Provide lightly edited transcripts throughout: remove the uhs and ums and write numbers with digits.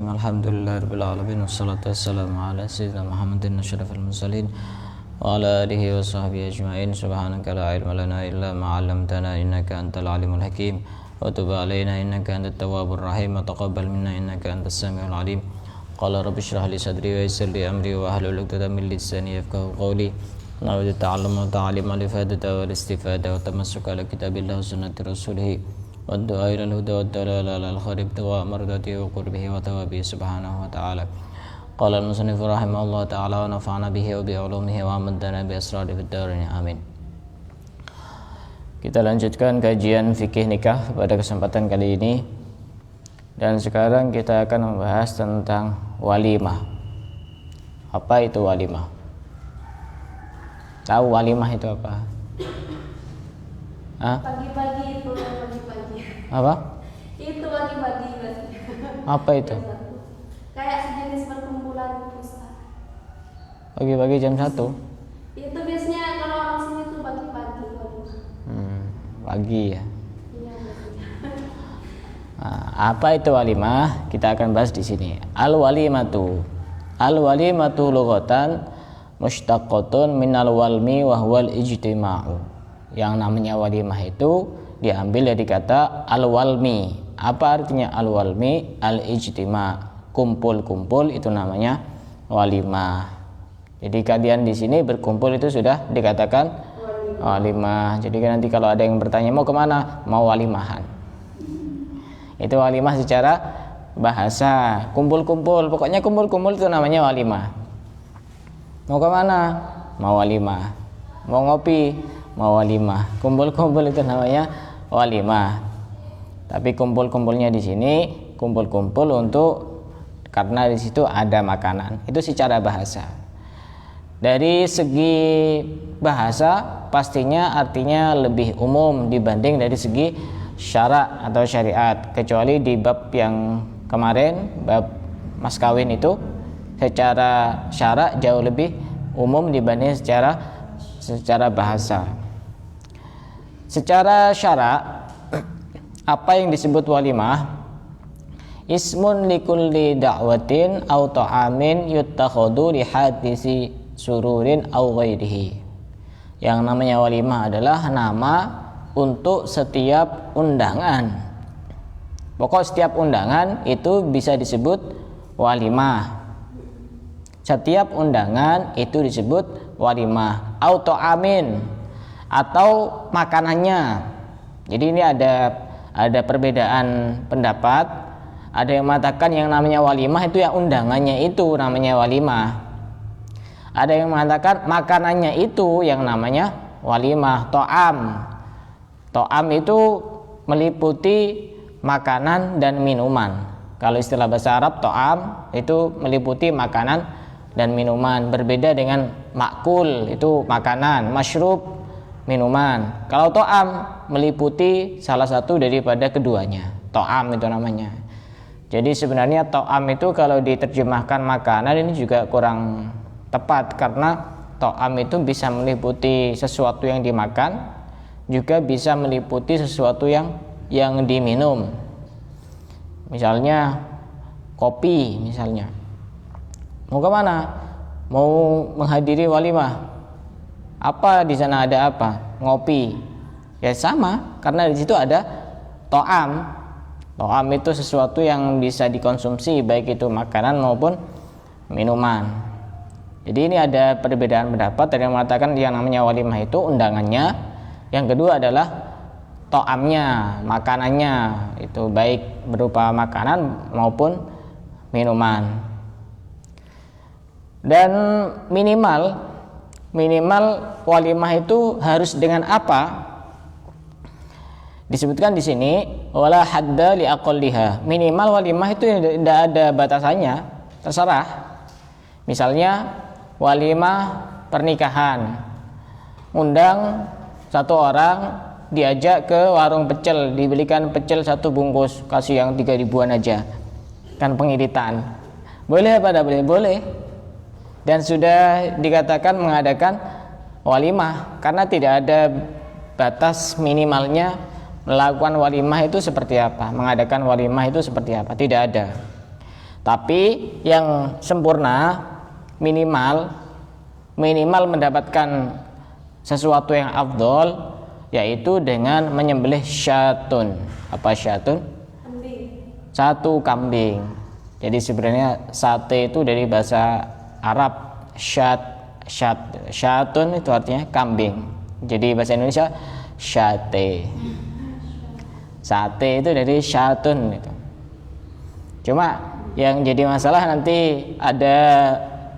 Alhamdulillahirabbil alamin wassalatu wassalamu ala sayyidina Muhammadin asyrafil mursalin wa ala alihi wa sahbihi ajma'in. Subhanaka la ilma lana illa ma 'allamtana innaka antal alimul hakim wa tub 'alaina innaka antat tawwabur rahim wa taqabbal minna innaka antas samiul alim. Qala rabbi shrah li sadri wa yassir li amri wa hlul 'uqdatam min lisani yafqahu qawli. Na'udzu ta'allama wa ta'alima li fadata wal istifada wa tamassuka ala kitabillah wa sunnati rasulih والدعاء إلى الهدى والدلال على الخير ابتغاء مرضاته وقربه وثوابه سبحانه وتعالى. قال المصنف رحمه الله تعالى ونفعنا به وبعلومه وأمدنا بأسراره في الدارين آمين. Kita lanjutkan kajian fikih nikah pada kesempatan kali ini, dan sekarang kita akan membahas tentang walimah. Apa itu walimah? Tahu walimah itu apa? Pagi-pagi itu pagi-pagi. Apa? Itu pagi-pagi. Apa itu? Kayak sejenis perkumpulan Ustaz. Pagi-pagi jam 1? Itu biasanya kalau orang sini tuh pagi-pagi. Pagi ya. Iya. Nah, apa itu walimah? Kita akan bahas di sini. Al-walimatu. Al-walimatu lughatan mushtaqatun minal walmi wa huwal ijtima'u. Yang namanya walimah itu diambil dari kata al-walmi. Apa artinya al-walmi? Al-ijtima', kumpul-kumpul, itu namanya walimah. Jadi kalian di sini berkumpul itu sudah dikatakan walimah. Jadi nanti kalau ada yang bertanya mau kemana, mau walimahan, itu walimah secara bahasa. Kumpul-kumpul, pokoknya kumpul-kumpul itu namanya walimah. Mau kemana? Mau walimah. Mau ngopi? Mau walimah. Kumpul-kumpul itu namanya walimah. Tapi kumpul-kumpulnya di sini kumpul-kumpul untuk karena di situ ada makanan. Itu secara bahasa. Dari segi bahasa pastinya artinya lebih umum dibanding dari segi syarak atau syariat, kecuali di bab yang kemarin, bab mas kawin itu secara syarak jauh lebih umum dibanding secara bahasa. Secara syarak, apa yang disebut walimah? Ismun likulli da'watin aw ta'amin yuttakhadhu li hadisi sururin aw ghairihi. Yang namanya walimah adalah nama untuk setiap undangan. Pokok setiap undangan itu bisa disebut walimah. Setiap undangan itu disebut walimah. Aw ta'amin, atau makanannya. Jadi ini ada perbedaan pendapat. Ada yang mengatakan yang namanya walimah itu yang undangannya itu namanya walimah. Ada yang mengatakan makanannya itu yang namanya walimah. To'am itu meliputi makanan dan minuman. Kalau istilah bahasa Arab to'am itu meliputi makanan dan minuman. Berbeda dengan makul, itu makanan, masyrub, minuman. Kalau to'am meliputi salah satu daripada keduanya. To'am itu namanya. Jadi sebenarnya to'am itu kalau diterjemahkan makanan ini juga kurang tepat, karena to'am itu bisa meliputi sesuatu yang dimakan, juga bisa meliputi sesuatu yang diminum. Misalnya kopi misalnya. Mau ke mana? Mau menghadiri walimah. Apa di sana ada apa? Ngopi. Ya sama, karena di situ ada to'am. To'am itu sesuatu yang bisa dikonsumsi, baik itu makanan maupun minuman. Jadi ini ada perbedaan pendapat. Ada yang mengatakan yang namanya walimah itu undangannya. Yang kedua adalah to'amnya, makanannya. Itu baik berupa makanan maupun minuman. Dan minimal walimah itu harus dengan apa? Disebutkan di sini wala hadda li aqalliha. Minimal walimah itu tidak ada batasannya, terserah. Misalnya walimah pernikahan, undang satu orang, diajak ke warung pecel, dibelikan pecel 1 bungkus, kasih yang 3 ribuan aja, kan pengiritan. Boleh apa tidak boleh? Boleh. Dan sudah dikatakan mengadakan walimah, karena tidak ada batas minimalnya melakukan walimah itu seperti apa, mengadakan walimah itu seperti apa, tidak ada. Tapi yang sempurna minimal mendapatkan sesuatu yang afdol yaitu dengan menyembelih syatun. Apa syatun? Kambing. Satu kambing. Jadi sebenarnya sate itu dari bahasa Arab syatun itu artinya kambing. Jadi bahasa Indonesia sate. Sate itu dari syatun itu. Cuma yang jadi masalah nanti ada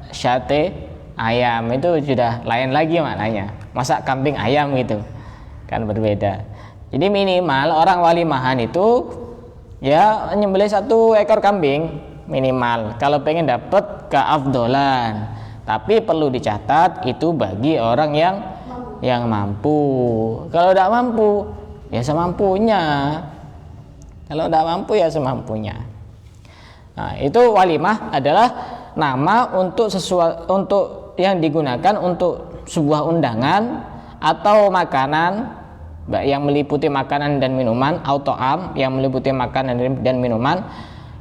sate ayam, itu sudah lain lagi maknanya. Masa kambing ayam gitu kan berbeda. Jadi minimal orang walimahan itu ya nyembelih 1 ekor kambing minimal kalau pengen dapat keafdolan. Tapi perlu dicatat itu bagi orang yang mampu. Kalau tidak mampu ya semampunya. Kalau tidak mampu ya semampunya. Nah, itu walimah adalah nama untuk untuk yang digunakan untuk sebuah undangan atau makanan yang meliputi makanan dan minuman, auto'am yang meliputi makanan dan minuman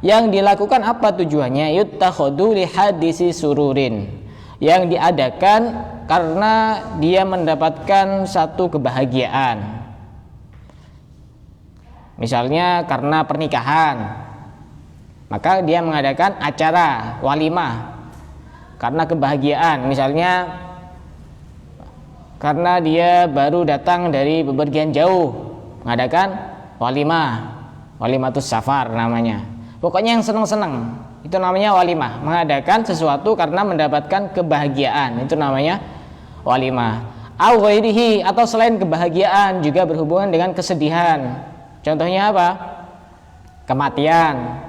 yang dilakukan apa tujuannya? Yuttakhadhu li hadisi sururin, yang diadakan karena dia mendapatkan satu kebahagiaan. Misalnya karena pernikahan, maka dia mengadakan acara walimah karena kebahagiaan. Misalnya karena dia baru datang dari bepergian jauh, mengadakan walimatus safar namanya. Pokoknya yang senang-senang itu namanya walimah. Mengadakan sesuatu karena mendapatkan kebahagiaan, itu namanya walimah. Au ghairihi, atau selain kebahagiaan juga berhubungan dengan kesedihan. Contohnya apa? Kematian.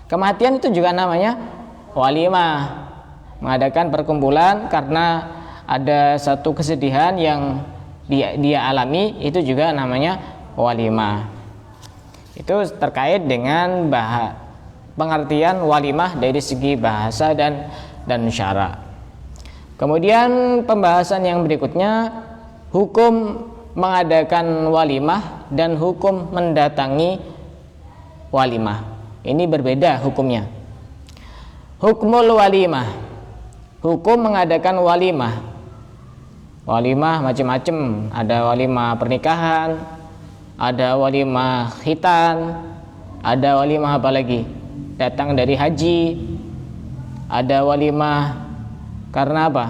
Kematian itu juga namanya walimah. Mengadakan perkumpulan karena ada satu kesedihan yang dia alami, itu juga namanya walimah. Itu terkait dengan pengertian walimah dari segi bahasa dan syara. Kemudian pembahasan yang berikutnya, hukum mengadakan walimah dan hukum mendatangi walimah. Ini berbeda hukumnya. Hukmul walimah, hukum mengadakan walimah. Walimah macam-macam, ada walimah pernikahan, ada walimah khitan, ada walimah apa lagi? Datang dari haji, ada walimah karena apa?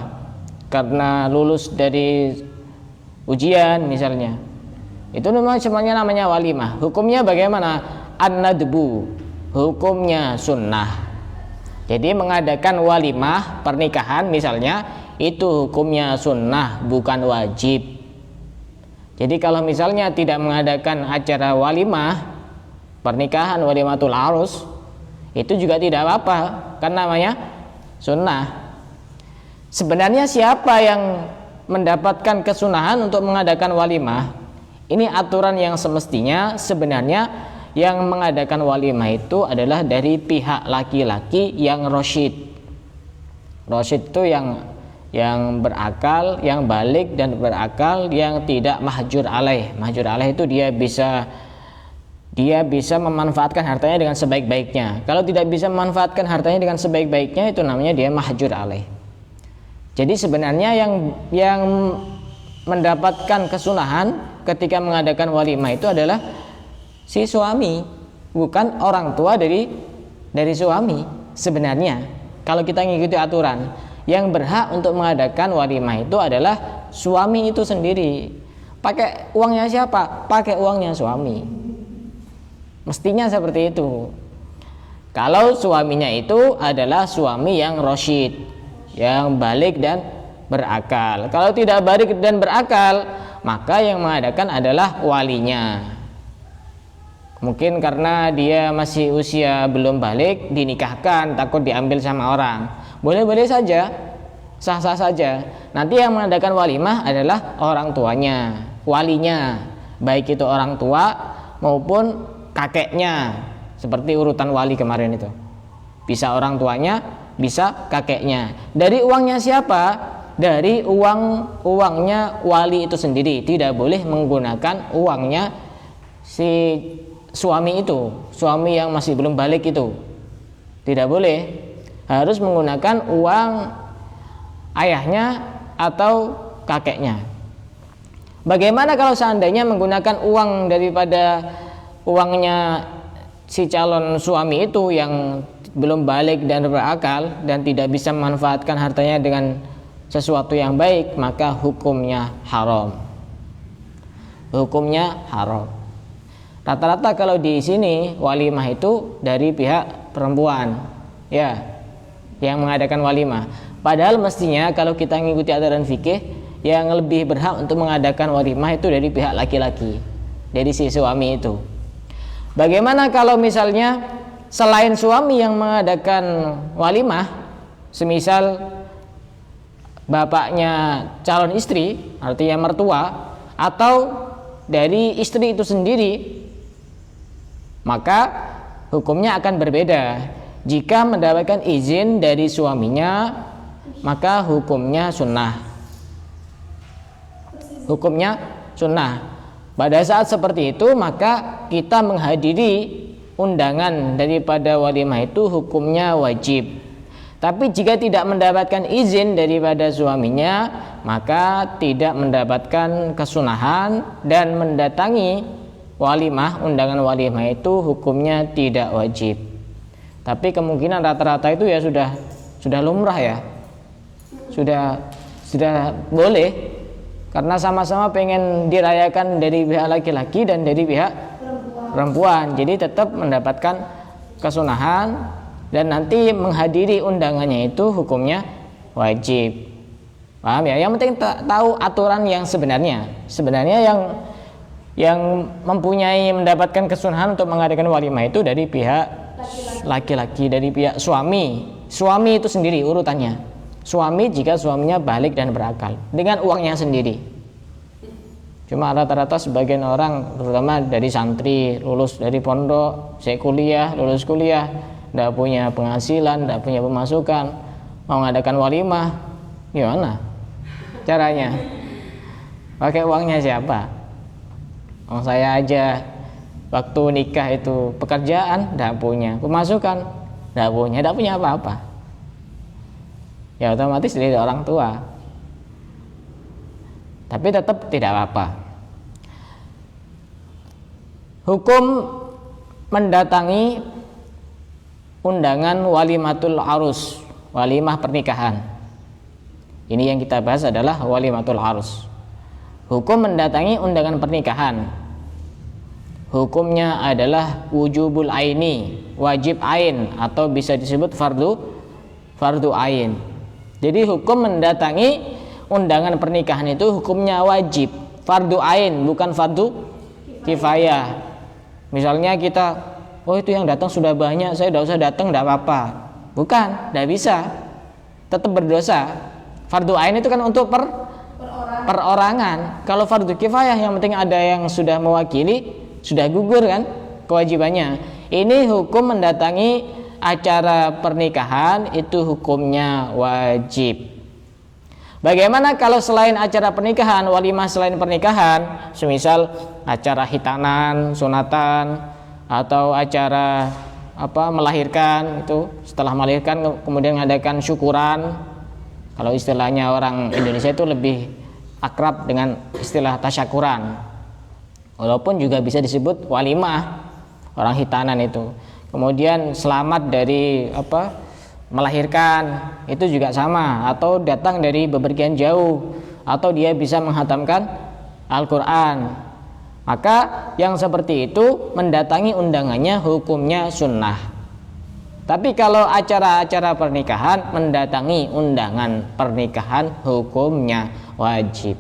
Karena lulus dari ujian misalnya. Itu semuanya namanya walimah. Hukumnya bagaimana? An-nadbu, hukumnya sunnah. Jadi mengadakan walimah pernikahan misalnya, itu hukumnya sunnah, bukan wajib. Jadi kalau misalnya tidak mengadakan acara walimah pernikahan, walimatul arus, itu juga tidak apa-apa, kan namanya sunnah. Sebenarnya siapa yang mendapatkan kesunahan untuk mengadakan walimah? Ini aturan yang semestinya sebenarnya yang mengadakan walimah itu adalah dari pihak laki-laki yang rasyid. Rasyid itu yang berakal, yang balik dan berakal, yang tidak mahjur alaih. Mahjur alaih itu dia bisa memanfaatkan hartanya dengan sebaik-baiknya. Kalau tidak bisa memanfaatkan hartanya dengan sebaik-baiknya, itu namanya dia mahjur alaih. Jadi sebenarnya yang mendapatkan kesunahan ketika mengadakan walimah itu adalah si suami, bukan orang tua dari suami. Sebenarnya kalau kita mengikuti aturan, yang berhak untuk mengadakan walimah itu adalah suami itu sendiri. Pakai uangnya siapa? Pakai uangnya suami. Mestinya seperti itu. Kalau suaminya itu adalah suami yang rasyid, yang balik dan berakal. Kalau tidak balik dan berakal, maka yang mengadakan adalah walinya. Mungkin karena dia masih usia belum balik, dinikahkan, takut diambil sama orang. Boleh-boleh saja, sah-sah saja. Nanti yang mengadakan walimah adalah orang tuanya, walinya, baik itu orang tua maupun kakeknya. Seperti urutan wali kemarin itu, bisa orang tuanya, bisa kakeknya. Dari uangnya siapa? Dari uangnya wali itu sendiri. Tidak boleh menggunakan uangnya si suami itu, suami yang masih belum balik itu. Tidak boleh, harus menggunakan uang ayahnya atau kakeknya. Bagaimana kalau seandainya menggunakan uang daripada uangnya si calon suami itu yang belum balik dan berakal dan tidak bisa memanfaatkan hartanya dengan sesuatu yang baik, maka hukumnya haram. Hukumnya haram. Rata-rata kalau di sini walimah itu dari pihak perempuan, ya, yang mengadakan walimah. Padahal mestinya kalau kita mengikuti aturan fikih, yang lebih berhak untuk mengadakan walimah itu dari pihak laki-laki, dari si suami itu. Bagaimana kalau misalnya selain suami yang mengadakan walimah, semisal bapaknya calon istri, artinya mertua, atau dari istri itu sendiri, maka hukumnya akan berbeda. Jika mendapatkan izin dari suaminya, maka hukumnya sunnah. Hukumnya sunnah. Pada saat seperti itu, maka kita menghadiri undangan daripada walimah itu hukumnya wajib. Tapi jika tidak mendapatkan izin daripada suaminya, maka tidak mendapatkan kesunahan, dan mendatangi walimah, undangan walimah itu hukumnya tidak wajib. Tapi kemungkinan rata-rata itu ya sudah lumrah ya, sudah boleh, karena sama-sama pengen dirayakan dari pihak laki-laki dan dari pihak perempuan. Jadi tetap mendapatkan kesunahan, dan nanti menghadiri undangannya itu hukumnya wajib. Paham ya? Yang penting tahu aturan yang sebenarnya. Sebenarnya yang mempunyai mendapatkan kesunahan untuk mengadakan walimah itu dari pihak laki-laki, dari pihak suami. Suami itu sendiri urutannya. Suami jika suaminya balik dan berakal dengan uangnya sendiri. Cuma rata-rata sebagian orang, terutama dari santri, lulus dari pondok, lulus kuliah, tidak punya penghasilan, tidak punya pemasukan, mau mengadakan walimah, gimana caranya? Pakai uangnya siapa? Oh, saya aja waktu nikah itu pekerjaan tidak punya, pemasukan tidak punya apa-apa. Ya otomatis dari orang tua. Tapi tetap tidak apa-apa. Hukum mendatangi undangan walimatul arus, walimah pernikahan. Ini yang kita bahas adalah walimatul arus. Hukum mendatangi undangan pernikahan, hukumnya adalah wujubul aini, wajib ain, atau bisa disebut fardu ain. Jadi hukum mendatangi undangan pernikahan itu hukumnya wajib, fardu ain, bukan fardu kifayah. Misalnya kita, oh itu yang datang sudah banyak, saya tidak usah datang, tidak apa-apa. Bukan, tidak bisa, tetap berdosa. Fardu ain itu kan untuk perorangan. Kalau fardu kifayah yang penting ada yang sudah mewakili, sudah gugur kan kewajibannya. Ini hukum mendatangi acara pernikahan itu hukumnya wajib. Bagaimana kalau selain acara pernikahan, walimah selain pernikahan, semisal acara hitanan, sunatan, atau acara melahirkan, itu setelah melahirkan kemudian mengadakan syukuran. Kalau istilahnya orang Indonesia itu lebih akrab dengan istilah tasyakuran, walaupun juga bisa disebut walimah orang hitanan itu. Kemudian selamat dari melahirkan, itu juga sama, atau datang dari bepergian jauh, atau dia bisa menghatamkan Al-Quran. Maka yang seperti itu mendatangi undangannya hukumnya sunnah. Tapi kalau acara-acara pernikahan, mendatangi undangan pernikahan hukumnya wajib.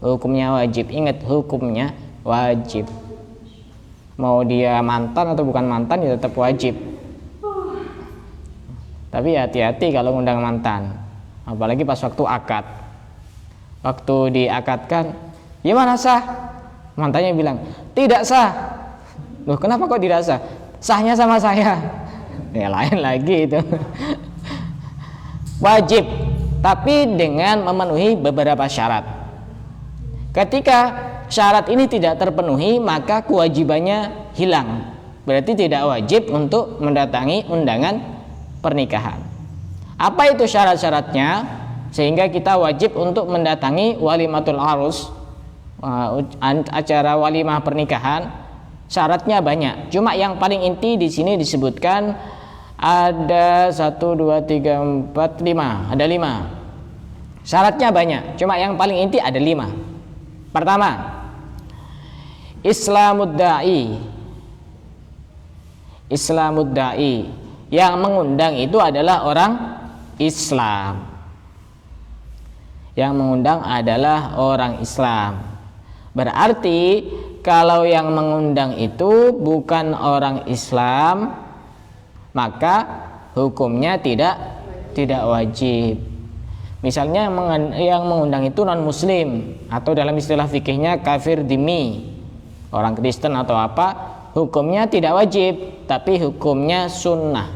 Hukumnya wajib, ingat hukumnya wajib. Mau dia mantan atau bukan mantan ya tetap wajib. Tapi hati-hati kalau ngundang mantan, apalagi pas waktu akad. Waktu diakadkan, gimana sah? Mantannya bilang, tidak sah. Loh, kenapa kok tidak sah? Sahnya sama saya. Ya lain lagi itu. Wajib, tapi dengan memenuhi beberapa syarat. Ketika syarat ini tidak terpenuhi, maka kewajibannya hilang. berarti tidak wajib untuk mendatangi undangan pernikahan. Apa itu syarat-syaratnya sehingga kita wajib untuk mendatangi walimatul arus, acara walimah pernikahan? Syaratnya banyak. Cuma yang paling inti di sini disebutkan ada 1, 2, 3, 4, 5. Ada 5. Syaratnya banyak. Cuma yang paling inti ada 5. Pertama, Islamud da'i. Islamud da'i. Yang mengundang itu adalah orang Islam. Yang mengundang adalah orang Islam. Berarti kalau yang mengundang itu bukan orang Islam, maka hukumnya tidak wajib. Misalnya yang mengundang itu non muslim, atau dalam istilah fikihnya kafir dhimmi, orang Kristen atau apa, hukumnya tidak wajib, tapi hukumnya sunnah.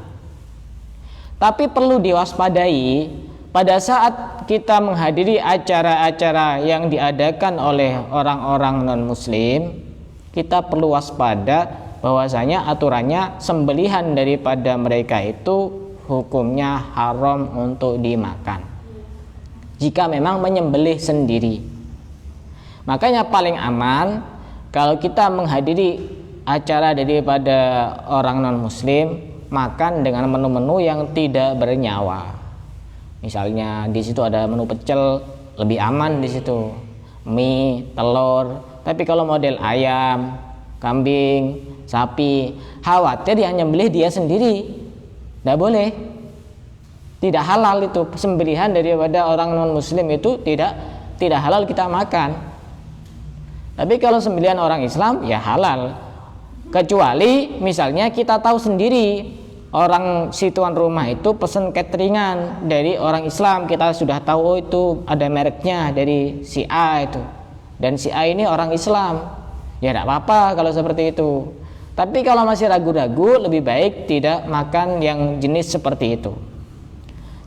Tapi perlu diwaspadai pada saat kita menghadiri acara-acara yang diadakan oleh orang-orang non-muslim, kita perlu waspada bahwasanya aturannya sembelihan daripada mereka itu hukumnya haram untuk dimakan jika memang menyembelih sendiri. Makanya paling aman kalau kita menghadiri acara daripada orang non-muslim, makan dengan menu-menu yang tidak bernyawa. Misalnya di situ ada menu pecel, lebih aman di situ. Mie, telur. Tapi kalau model ayam, kambing, sapi, khawatir yang nyembelih dia sendiri. Tidak boleh. Tidak halal itu. Sembelihan daripada orang non-muslim itu tidak halal kita makan. Tapi kalau sembelihan orang Islam ya halal. Kecuali misalnya kita tahu sendiri orang si tuan rumah itu pesen cateringan dari orang Islam, kita sudah tahu itu ada mereknya dari si A itu, dan si A ini orang Islam, ya tidak apa-apa kalau seperti itu. Tapi kalau masih ragu-ragu, lebih baik tidak makan yang jenis seperti itu.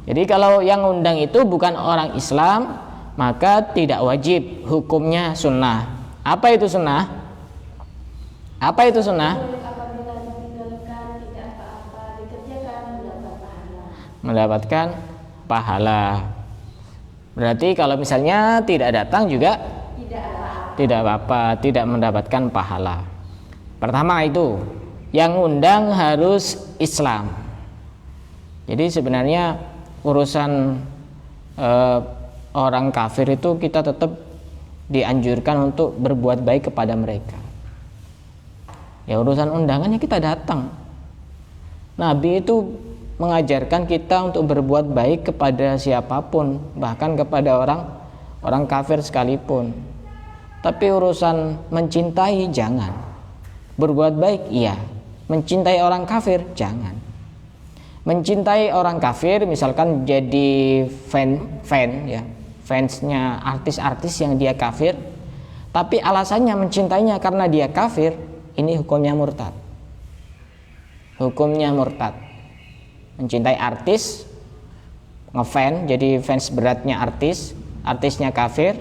Jadi kalau yang undang itu bukan orang Islam, maka tidak wajib, hukumnya sunnah. Apa itu sunnah? Apa itu sunnah? Mendapatkan pahala. Berarti kalau misalnya tidak datang juga tidak apa-apa, tidak mendapatkan pahala. Pertama itu, yang undang harus Islam. Jadi sebenarnya urusan orang kafir itu kita tetap dianjurkan untuk berbuat baik kepada mereka. Ya urusan undangannya kita datang. Nabi itu mengajarkan kita untuk berbuat baik kepada siapapun, bahkan kepada orang kafir sekalipun. Tapi urusan mencintai jangan. Berbuat baik iya, mencintai orang kafir jangan. Mencintai orang kafir misalkan jadi fansnya artis-artis yang dia kafir, tapi alasannya mencintainya karena dia kafir, ini hukumnya murtad. Hukumnya murtad. Mencintai artis, ngefans, jadi fans beratnya artisnya kafir.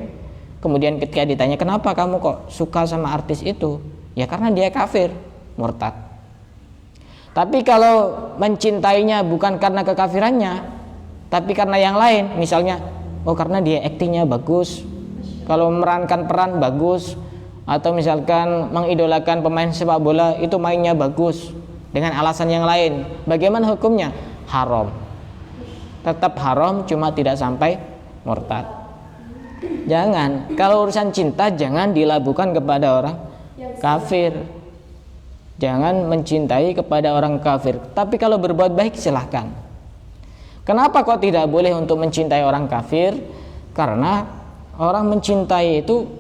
Kemudian ketika ditanya kenapa kamu kok suka sama artis itu, ya karena dia kafir, murtad. Tapi kalau mencintainya bukan karena kekafirannya, tapi karena yang lain, misalnya karena dia aktingnya bagus, kalau memerankan peran bagus, atau misalkan mengidolakan pemain sepak bola itu mainnya bagus, dengan alasan yang lain, bagaimana hukumnya? Haram. Tetap haram, cuma tidak sampai murtad. Jangan, kalau urusan cinta jangan dilabuhkan kepada orang kafir. Jangan mencintai kepada orang kafir. Tapi kalau berbuat baik silahkan. Kenapa kok tidak boleh untuk mencintai orang kafir? Karena orang mencintai itu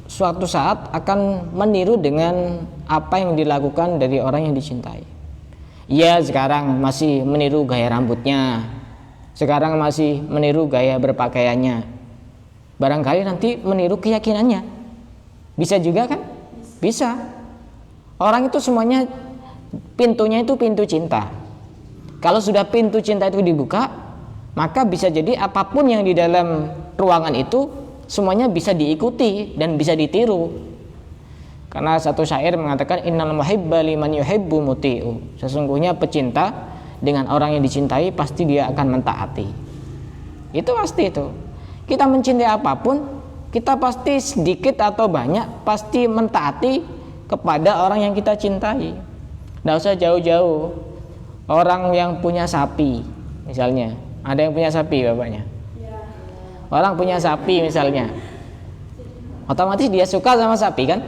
suatu saat akan meniru dengan apa yang dilakukan dari orang yang dicintai. Ya sekarang masih meniru gaya rambutnya, sekarang masih meniru gaya berpakaiannya, barangkali nanti meniru keyakinannya. Bisa juga kan? Bisa. Orang itu semuanya pintunya itu pintu cinta. Kalau sudah pintu cinta itu dibuka, maka bisa jadi apapun yang di dalam ruangan itu semuanya bisa diikuti dan bisa ditiru. Karena satu syair mengatakan innal muhibba liman yuhibbu muti'u. Sesungguhnya pecinta dengan orang yang dicintai pasti dia akan mentaati. Itu pasti itu. Kita mencintai apapun, kita pasti sedikit atau banyak pasti mentaati kepada orang yang kita cintai. Nggak usah jauh-jauh. Orang yang punya sapi, misalnya, ada yang punya sapi bapaknya. Orang punya sapi misalnya, otomatis dia suka sama sapi kan?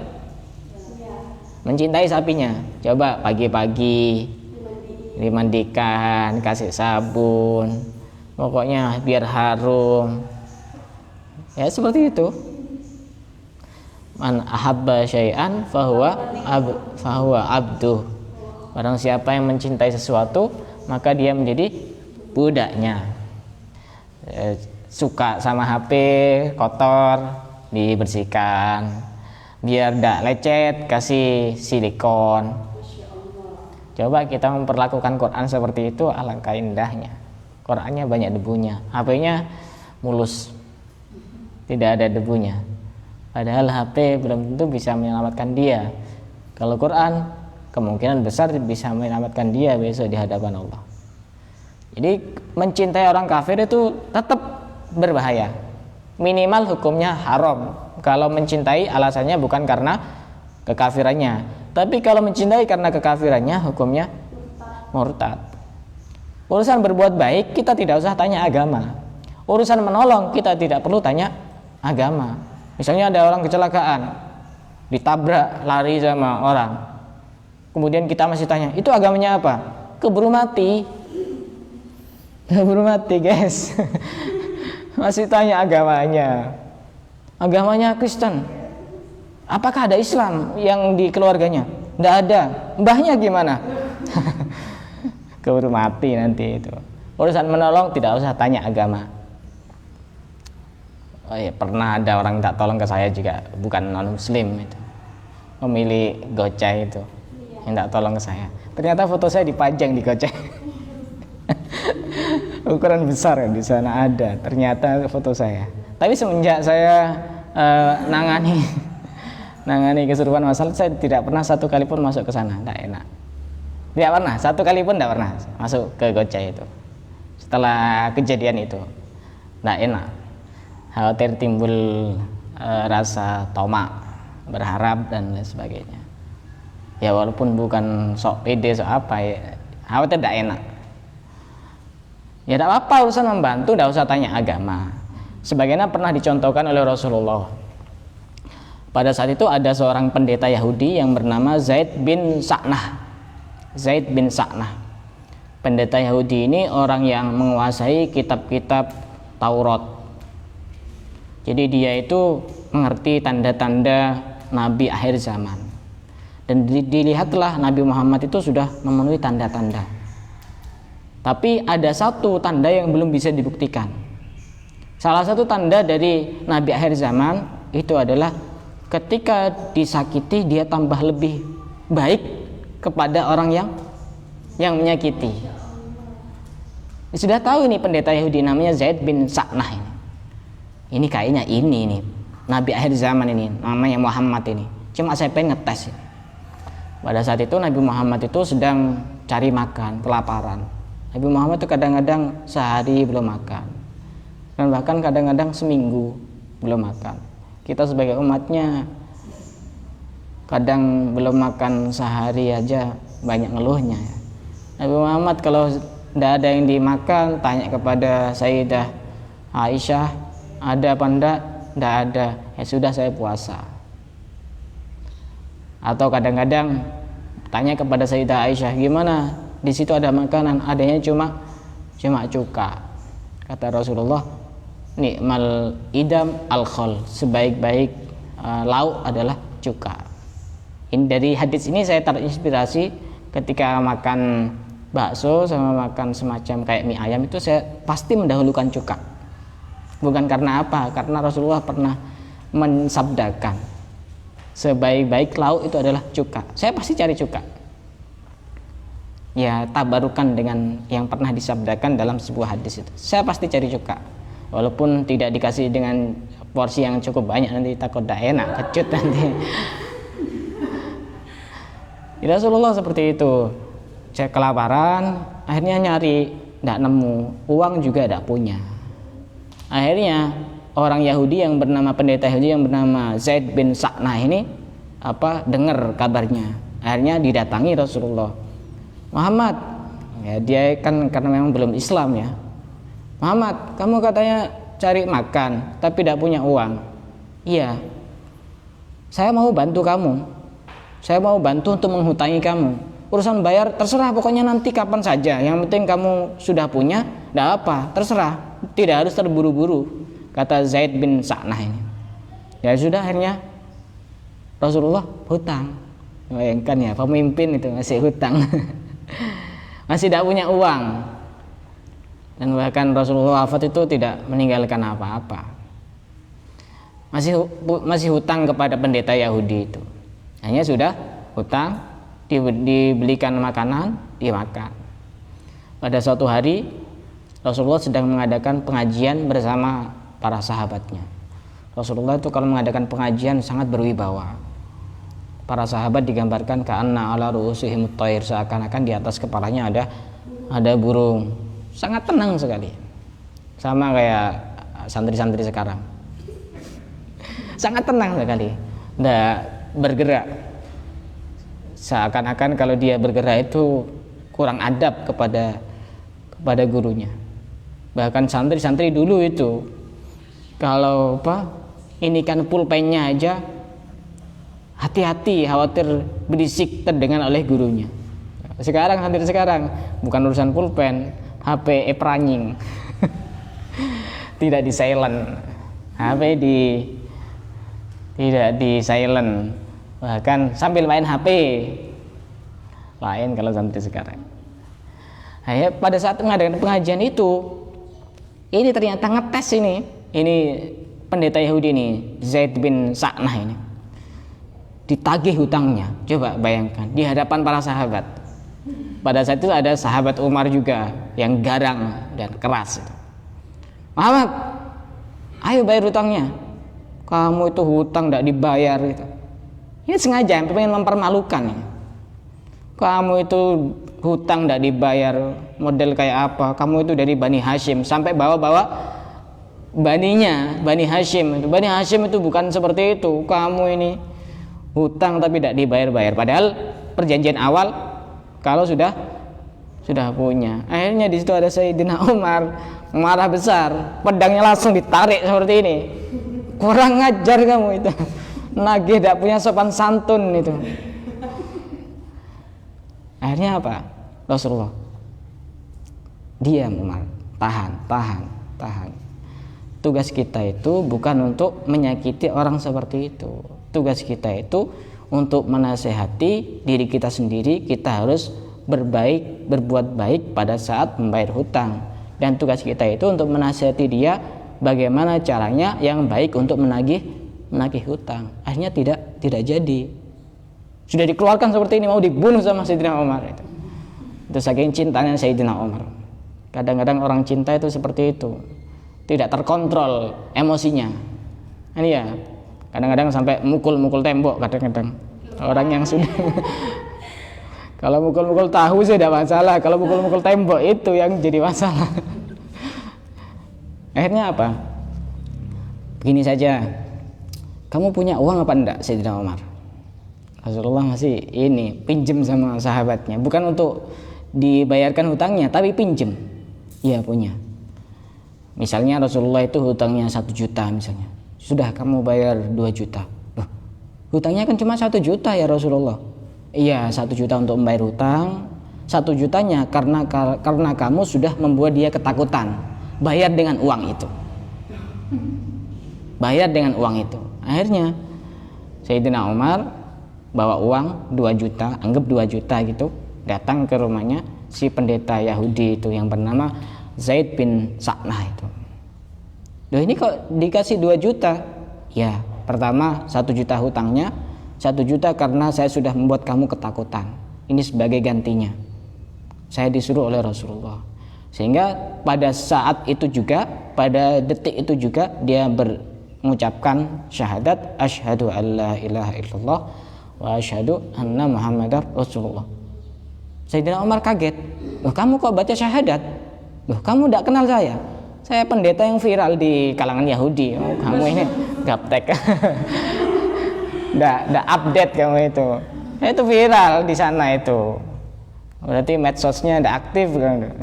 Mencintai sapinya. Coba pagi-pagi dimandikan, kasih sabun, pokoknya biar harum. Ya seperti itu. Man ahabba syai'an fahuwa abduh. Barang siapa yang mencintai sesuatu, maka dia menjadi budaknya. Suka sama HP kotor, dibersihkan. Biar tidak lecet, kasih silikon. Coba kita memperlakukan Quran seperti itu, alangkah indahnya. Qurannya banyak debunya, HP-nya mulus, tidak ada debunya. Padahal HP belum tentu bisa menyelamatkan dia. Kalau Quran kemungkinan besar bisa menyelamatkan dia besok di hadapan Allah. Jadi mencintai orang kafir itu tetap berbahaya. Minimal hukumnya haram. Kalau mencintai alasannya bukan karena kekafirannya, tapi kalau mencintai karena kekafirannya hukumnya murtad. Urusan berbuat baik kita tidak usah tanya agama. Urusan menolong kita tidak perlu tanya agama. Misalnya ada orang kecelakaan, ditabrak lari sama orang, kemudian kita masih tanya, itu agamanya apa? Keburu mati. Keburu mati guys. Masih tanya agamanya. Agamanya Kristen. Apakah ada Islam yang di keluarganya? Tidak ada. Mbahnya gimana? Keburu mati nanti itu. Urusan menolong tidak usah tanya agama. Oh iya, pernah ada orang minta tolong ke saya juga, bukan non muslim itu. Pemilik Gojek itu minta tolong ke saya. Ternyata foto saya dipajang di Gojek. Ukuran besar ya, di sana ada. Ternyata foto saya. Tapi semenjak saya nangani keserupan masalah, saya tidak pernah satu kali pun masuk ke sana. Tidak enak. Tidak pernah, satu kali pun tidak pernah masuk ke Gojek itu. Setelah kejadian itu, tidak enak. Khawatir timbul rasa tomak, berharap dan lain sebagainya. Ya walaupun bukan sok pede sok apa ya, khawatir tidak enak. Ya tidak apa-apa, urusan membantu tidak usah tanya agama. Sebagaimana pernah dicontohkan oleh Rasulullah. Pada saat itu ada seorang pendeta Yahudi yang bernama Zaid bin Sa'nah. Zaid bin Sa'nah. Pendeta Yahudi ini orang yang menguasai kitab-kitab Taurat. Jadi dia itu mengerti tanda-tanda Nabi akhir zaman. Dan dilihatlah Nabi Muhammad itu sudah memenuhi tanda-tanda. Tapi ada satu tanda yang belum bisa dibuktikan. Salah satu tanda dari Nabi akhir zaman itu adalah ketika disakiti dia tambah lebih baik kepada orang yang menyakiti. Sudah tahu ini pendeta Yahudi namanya Zaid bin Sa'nah ini. Ini kayaknya ini Nabi akhir zaman ini, namanya Muhammad ini. Cuma saya pengen ngetes ini. Pada saat itu Nabi Muhammad itu sedang cari makan, kelaparan. Nabi Muhammad itu kadang-kadang sehari belum makan, dan bahkan kadang-kadang seminggu belum makan. Kita sebagai umatnya kadang belum makan sehari aja banyak ngeluhnya. Nabi Muhammad kalau tidak ada yang dimakan, tanya kepada Sayyidah Aisyah, ada apa enggak? Tidak ada. Ya sudah, saya puasa. Atau kadang-kadang tanya kepada Sayyidah Aisyah, gimana? Di situ ada makanan, adanya cuma cuka. Kata Rasulullah, ni'mal idam al-khol, sebaik-baik lauk adalah cuka. Ini dari hadis ini saya terinspirasi ketika makan bakso sama makan semacam kayak mie ayam itu, saya pasti mendahulukan cuka. Bukan karena apa? Karena Rasulullah pernah mensabdakan sebaik-baik lauk itu adalah cuka. Saya pasti cari cuka. Ya, tabarukan dengan yang pernah disabdakan dalam sebuah hadis itu. Saya pasti cari cuka. Walaupun tidak dikasih dengan porsi yang cukup banyak, nanti takut tidak enak, kecut nanti. Ya Rasulullah seperti itu. Saya kelaparan, akhirnya nyari, tidak nemu, uang juga tidak punya. Akhirnya orang Yahudi yang bernama pendeta Yahudi yang bernama Zaid bin Sa'nah ini dengar kabarnya. Akhirnya didatangi Rasulullah. Muhammad, ya dia kan karena memang belum Islam ya. Muhammad, kamu katanya cari makan tapi tidak punya uang. Iya. Saya mau bantu kamu. Saya mau bantu untuk menghutangi kamu. Urusan bayar terserah, pokoknya nanti kapan saja. Yang penting kamu sudah punya, tidak apa, terserah. Tidak harus terburu-buru, kata Zaid bin Sa'nah ini. Ya sudah, akhirnya Rasulullah hutang. Bayangkan ya, pemimpin itu masih hutang. Masih tidak punya uang. Dan bahkan Rasulullah wafat itu tidak meninggalkan apa-apa. Masih hutang kepada pendeta Yahudi itu. Hanya sudah hutang, dibelikan makanan, dimakan. Pada suatu hari Rasulullah sedang mengadakan pengajian bersama para sahabatnya. Rasulullah itu kalau mengadakan pengajian sangat berwibawa. Para sahabat digambarkan ka'anna ala ru'usihim at-thair, seakan-akan di atas kepalanya ada burung. Sangat tenang sekali. Sama kayak santri-santri sekarang. Sangat tenang sekali. Tidak bergerak. Seakan-akan kalau dia bergerak itu kurang adab kepada gurunya. Bahkan santri-santri dulu itu kalau ini kan pulpennya aja hati-hati, khawatir berisik terdengar oleh gurunya. Sekarang santri sekarang bukan urusan pulpen, HP e-pranying. Tidak di silent. HP tidak di silent. Bahkan sambil main HP. Lain kalau santri sekarang. Nah, pada saat mengadakan pengajian itu, ini ternyata ngetes ini pendeta Yahudi ini, Zaid bin Sa'nah ini, ditagih hutangnya. Coba bayangkan di hadapan para sahabat. Pada saat itu ada sahabat Umar juga yang garang dan keras. Muhammad, ayo bayar hutangnya. Kamu itu hutang tidak dibayar gitu. Ini sengaja pengen mempermalukan. Kamu itu hutang tidak dibayar, model kayak apa? Kamu itu dari Bani Hashim, sampai bawa-bawa Bani Hashim. Bani Hashim itu bukan seperti itu. Kamu ini hutang tapi tidak dibayar-bayar. Padahal perjanjian awal kalau sudah punya. Akhirnya di situ ada Sayyidina Umar marah besar, pedangnya langsung ditarik seperti ini. Kurang ngajar kamu itu. Nagih tidak punya sopan santun itu. Akhirnya apa? Rasulullah diam, Umar, tahan. Tugas kita itu bukan untuk menyakiti orang seperti itu. Tugas kita itu untuk menasehati diri kita sendiri. Kita harus berbuat baik pada saat membayar hutang. Dan tugas kita itu untuk menasehati dia bagaimana caranya yang baik untuk menagih hutang. Akhirnya tidak jadi. Sudah dikeluarkan seperti ini, mau dibunuh sama Sayyidina Umar itu saking cintanya Sayyidina Umar. Kadang-kadang orang cinta itu seperti itu, tidak terkontrol emosinya. Ini ya, kadang-kadang sampai mukul tembok. Kadang-kadang orang yang sudah kalau mukul tahu sih tidak masalah, kalau mukul tembok itu yang jadi masalah. Akhirnya apa? Begini saja, kamu punya uang apa enggak, Sayyidina Umar? Rasulullah masih pinjem sama sahabatnya, bukan untuk dibayarkan hutangnya, tapi pinjem. Iya punya. Misalnya Rasulullah itu hutangnya 1 juta misalnya. Sudah kamu bayar 2 juta. Loh, hutangnya kan cuma 1 juta ya Rasulullah. Iya 1 juta untuk membayar hutang. 1 jutanya karena kamu sudah membuat dia ketakutan. Bayar dengan uang itu. Akhirnya Sayyidina Umar bawa uang 2 juta, anggap 2 juta gitu, datang ke rumahnya si pendeta Yahudi itu yang bernama Zaid bin Sa'nah itu. Loh ini kok dikasih 2 juta? Ya, pertama 1 juta hutangnya, 1 juta karena saya sudah membuat kamu ketakutan. Ini sebagai gantinya. Saya disuruh oleh Rasulullah. Sehingga pada saat itu juga, pada detik itu juga dia mengucapkan syahadat asyhadu alla ilaha illallah wa asyhadu anna Muhammadar Rasulullah. Sayyidina Umar kaget. Loh, kamu kok baca syahadat? Loh, kamu tidak kenal saya? Saya pendeta yang viral di kalangan Yahudi. Oh, kamu ini gaptek. Nggak update kamu itu. Itu viral di sana itu. Berarti medsosnya tidak aktif kan?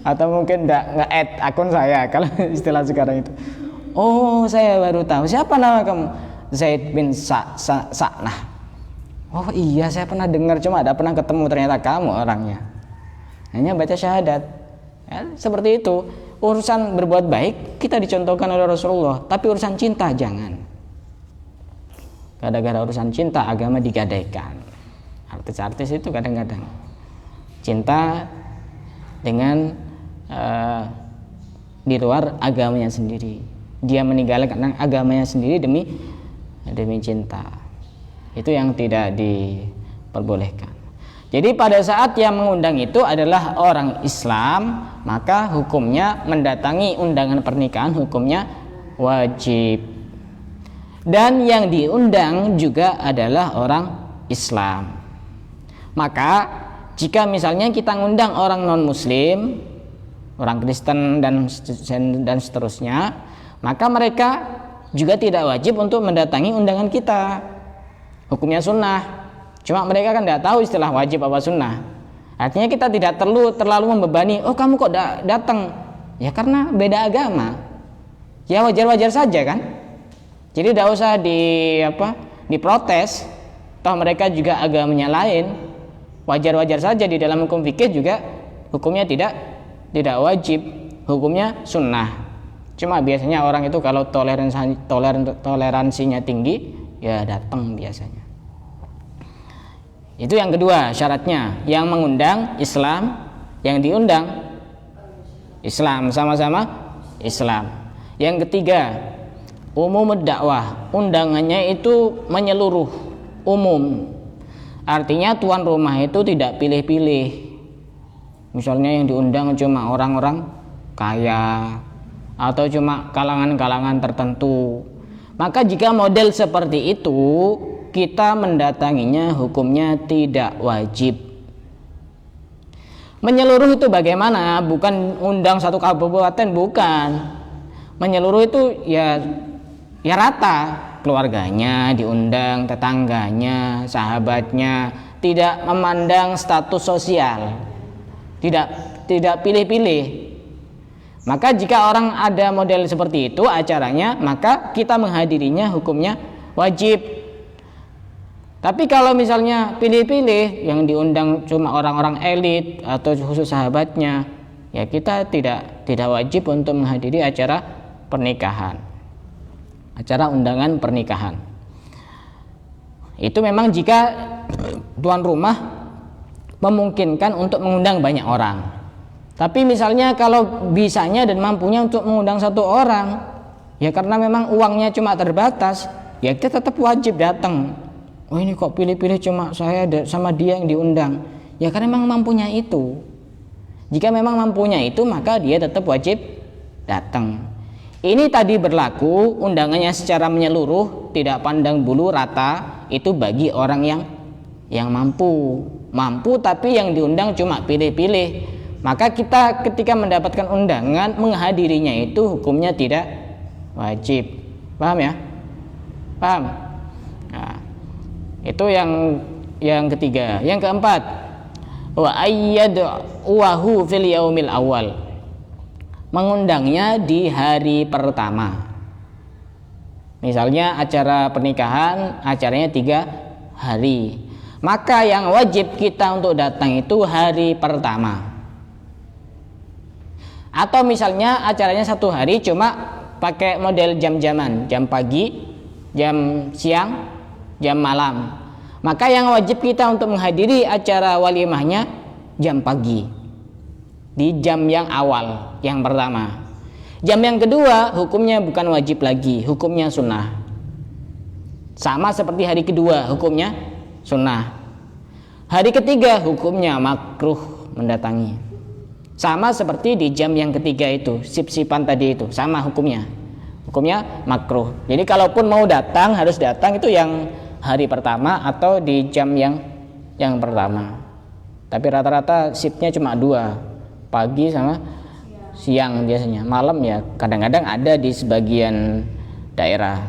Atau mungkin nggak add akun saya kalau istilah sekarang itu. Oh, saya baru tahu. Siapa nama kamu? Zaid bin Sa'nah. Oh iya, saya pernah dengar, cuma tidak pernah ketemu, ternyata kamu orangnya. Hanya baca syahadat. Ya, seperti itu. Urusan berbuat baik kita dicontohkan oleh Rasulullah, tapi urusan cinta jangan. Gara-gara urusan cinta agama digadaikan. Artis-artis itu kadang-kadang cinta dengan di luar agamanya sendiri. Dia meninggalkan agamanya sendiri demi cinta. Itu yang tidak diperbolehkan. Jadi pada saat yang mengundang itu adalah orang Islam, maka hukumnya mendatangi undangan pernikahan hukumnya wajib. Dan yang diundang juga adalah orang Islam. Maka jika misalnya kita ngundang orang non muslim, orang Kristen dan seterusnya, maka mereka juga tidak wajib untuk mendatangi undangan kita. Hukumnya sunnah. Cuma mereka kan tidak tahu istilah wajib apa sunnah. Artinya kita tidak terlalu membebani. Oh, kamu kok datang? Ya karena beda agama. Ya wajar-wajar saja kan. Jadi tidak usah diprotes. Toh mereka juga agamanya lain. Wajar-wajar saja. Di dalam hukum fikih juga hukumnya tidak wajib. Hukumnya sunnah. Cuma biasanya orang itu kalau toleransinya tinggi, ya datang biasanya. Itu yang kedua syaratnya. Yang mengundang Islam, yang diundang Islam, sama-sama Islam. Yang ketiga, umum dakwah. Undangannya itu menyeluruh, umum. Artinya tuan rumah itu tidak pilih-pilih. Misalnya yang diundang cuma orang-orang kaya atau cuma kalangan-kalangan tertentu. Maka jika model seperti itu, kita mendatanginya hukumnya tidak wajib. Menyeluruh itu bagaimana? Bukan undang satu kabupaten, bukan. Menyeluruh itu ya rata, keluarganya diundang, tetangganya, sahabatnya, tidak memandang status sosial, tidak pilih-pilih. Maka jika orang ada model seperti itu acaranya, maka kita menghadirinya hukumnya wajib. Tapi kalau misalnya pilih-pilih, yang diundang cuma orang-orang elit atau khusus sahabatnya, ya kita tidak wajib untuk menghadiri acara pernikahan, acara undangan pernikahan. Itu memang jika tuan rumah memungkinkan untuk mengundang banyak orang. Tapi misalnya kalau bisanya dan mampunya untuk mengundang satu orang, ya karena memang uangnya cuma terbatas, ya kita tetap wajib datang. Oh ini kok pilih-pilih cuma saya sama dia yang diundang. Ya karena memang mampunya itu. Jika memang mampunya itu, maka dia tetap wajib datang. Ini tadi berlaku undangannya secara menyeluruh, tidak pandang bulu rata, itu bagi orang yang mampu tapi yang diundang cuma pilih-pilih. Maka kita ketika mendapatkan undangan menghadirinya itu hukumnya tidak wajib. Paham ya? Paham? Nah, itu yang ketiga. Yang keempat, wa ayyad'uhu fil yaumil awal. Mengundangnya di hari pertama. Misalnya acara pernikahan, acaranya 3 hari. Maka yang wajib kita untuk datang itu hari pertama. Atau misalnya acaranya 1 hari cuma pakai model jam-jaman, jam pagi, jam siang, jam malam. Maka yang wajib kita untuk menghadiri acara walimahnya jam pagi, di jam yang awal, yang pertama. Jam yang kedua hukumnya bukan wajib lagi, hukumnya sunnah. Sama seperti hari kedua, hukumnya sunnah. Hari ketiga hukumnya makruh mendatangi. Sama seperti di jam yang ketiga itu, sip-sipan tadi itu, sama hukumnya makruh. Jadi kalaupun mau datang, harus datang itu yang hari pertama atau di jam yang pertama. Tapi rata-rata shiftnya cuma 2, pagi sama siang biasanya. Malam ya kadang-kadang ada di sebagian daerah.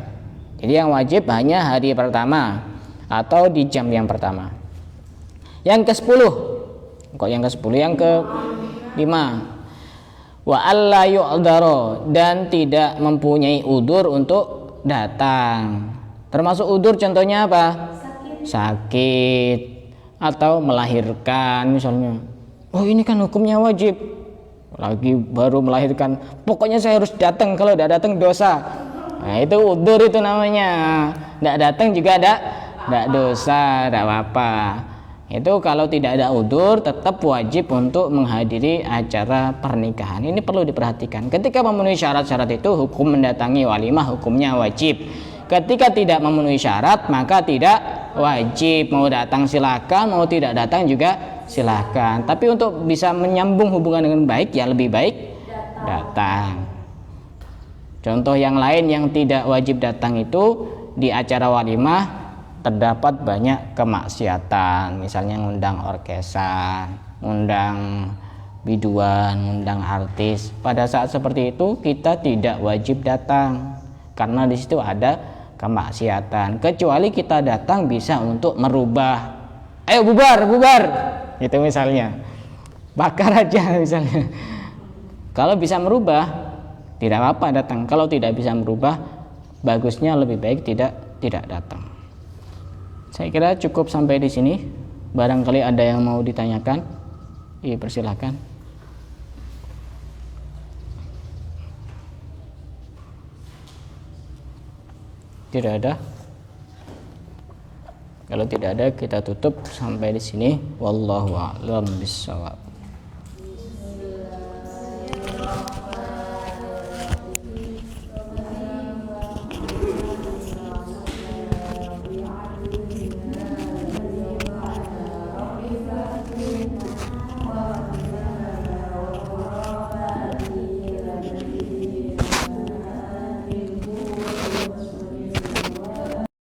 Jadi yang wajib hanya hari pertama atau di jam yang pertama. Yang ke-10, kok yang ke-10, yang ke-5, wa alla yu'dharo, dan tidak mempunyai udur untuk datang. Termasuk udur contohnya apa? Sakit atau melahirkan misalnya. Oh ini kan hukumnya wajib, lagi baru melahirkan, pokoknya saya harus datang, kalau tidak datang dosa. Nah itu udur itu namanya. Tidak datang juga tidak dosa, tidak apa-apa. Itu kalau tidak ada udur tetap wajib untuk menghadiri acara pernikahan. Ini perlu diperhatikan. Ketika memenuhi syarat-syarat itu, hukum mendatangi walimah hukumnya wajib. Ketika tidak memenuhi syarat maka tidak wajib. Mau datang silakan, mau tidak datang juga silakan. Tapi untuk bisa menyambung hubungan dengan baik ya lebih baik datang. Contoh yang lain yang tidak wajib datang itu di acara walimah terdapat banyak kemaksiatan, misalnya ngundang orkesan, ngundang biduan, ngundang artis. Pada saat seperti itu kita tidak wajib datang karena di situ ada kemaksiatan. Kecuali kita datang bisa untuk merubah. Ayo bubar, itu misalnya. Bakar aja misalnya. Kalau bisa merubah tidak apa-apa datang. Kalau tidak bisa merubah, bagusnya lebih baik tidak datang. Saya kira cukup sampai di sini. Barangkali ada yang mau ditanyakan, persilahkan. Tidak ada. Kalau tidak ada kita tutup sampai di sini. Wallahu a'lam bishawab.